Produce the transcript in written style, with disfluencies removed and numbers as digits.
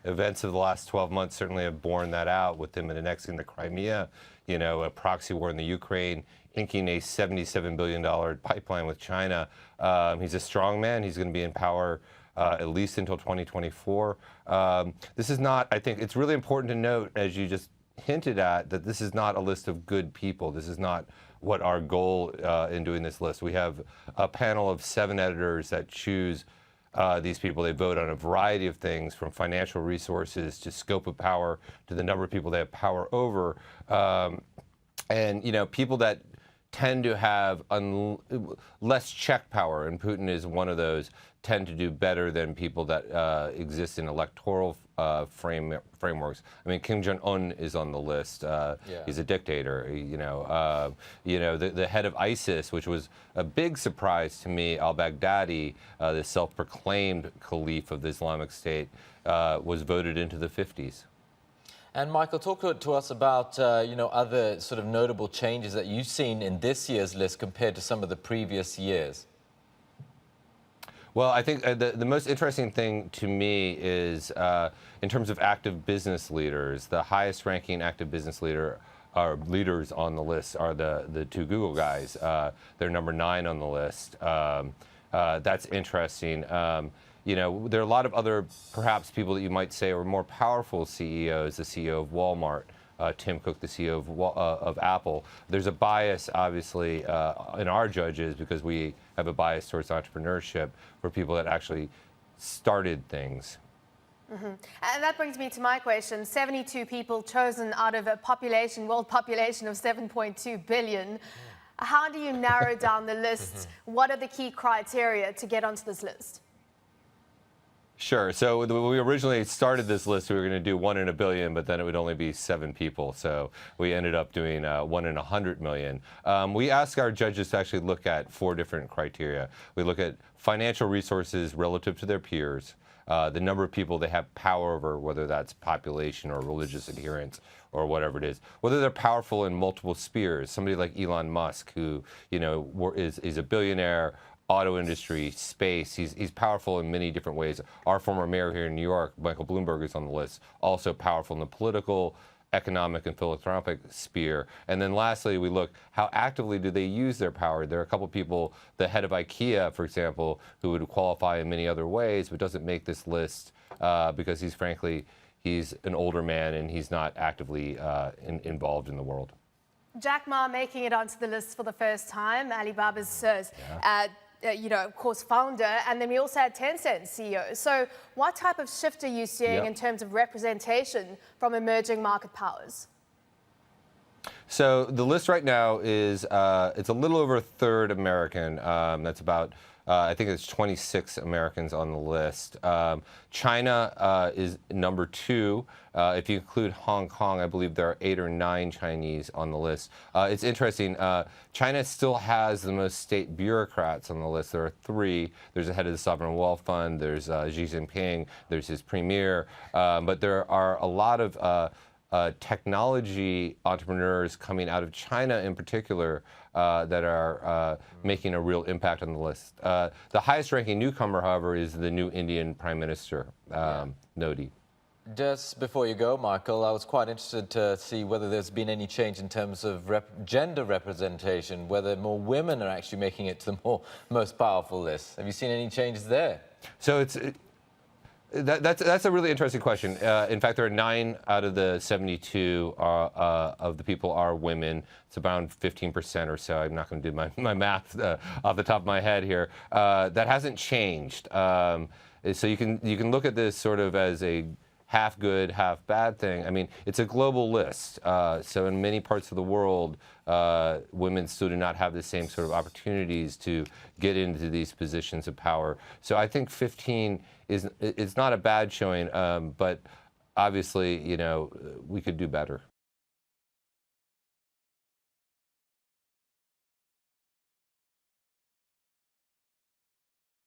events of the last 12 months certainly have borne that out, with him annexing the Crimea, a proxy war in the Ukraine, inking a $77 billion pipeline with China. He's a strong man. He's going to be in power at least until 2024. This is not, I think it's really important to note, as you just hinted at, that this is not a list of good people. This is not what our goal in doing this list. We have a panel of 7 editors that choose these people. They vote on a variety of things, from financial resources to scope of power to the number of people they have power over. And people that tend to have less check power, and Putin is one of those, tend to do better than people that exist in electoral frameworks. I mean, Kim Jong-un is on the list. He's a dictator. The head of ISIS, which was a big surprise to me, al-Baghdadi, the self-proclaimed caliph of the Islamic State, was voted into the 50s. And Michael, talk to us about other sort of notable changes that you've seen in this year's list compared to some of the previous years. Well, I think the most interesting thing to me is, in terms of active business leaders, the highest ranking active business leaders on the list are the 2 Google guys. They're number 9 on the list. That's interesting. There are a lot of other, perhaps, people that you might say are more powerful CEOs, the CEO of Walmart, Tim Cook, the CEO of Apple. There's a bias, obviously, in our judges, because we have a bias towards entrepreneurship, for people that actually started things. Mm-hmm. And that brings me to my question. 72 people chosen out of a world population of 7.2 billion. How do you narrow down the list? What are the key criteria to get onto this list? Sure. So when we originally started this list, we were going to do 1 in a billion, but then it would only be 7 people. So we ended up doing 1 in 100 million. We ask our judges to actually look at 4 different criteria. We look at financial resources relative to their peers, the number of people they have power over, whether that's population or religious adherence or whatever it is, whether they're powerful in multiple spheres. Somebody like Elon Musk, who is a billionaire, auto industry, space. He's powerful in many different ways. Our former mayor here in New York, Michael Bloomberg, is on the list. Also powerful in the political, economic, and philanthropic sphere. And then lastly, we look, how actively do they use their power? There are a couple people, the head of IKEA, for example, who would qualify in many other ways, but doesn't make this list because he's an older man and he's not actively involved in the world. Jack Ma making it onto the list for the first time, Alibaba's of course, founder, and then we also had Tencent CEO. So what type of shift are you seeing in terms of representation from emerging market powers? So the list right now is, it's a little over a third American. That's about, I think it's 26 Americans on the list. China is number 2. If you include Hong Kong, I believe there are 8 or 9 Chinese on the list. It's interesting. China still has the most state bureaucrats on the list. There are 3. There's the head of the Sovereign Wealth Fund. There's Xi Jinping. There's his premier. But there are a lot of technology entrepreneurs coming out of China in particular that are making a real impact on the list. The highest ranking newcomer, however, is the new Indian Prime Minister, Modi. Just before you go, Michael, I was quite interested to see whether there's been any change in terms of gender representation, whether more women are actually making it to the most powerful list. Have you seen any changes there? So that's a really interesting question. In fact, there are 9 out of the 72 of the people are women. It's around 15% or so. I'm not going to do my math off the top of my head here. That hasn't changed. So you can look at this sort of as a half good, half bad thing. I mean, it's a global list. So in many parts of the world, women still do not have the same sort of opportunities to get into these positions of power. So I think 15 is not a bad showing, but obviously, we could do better.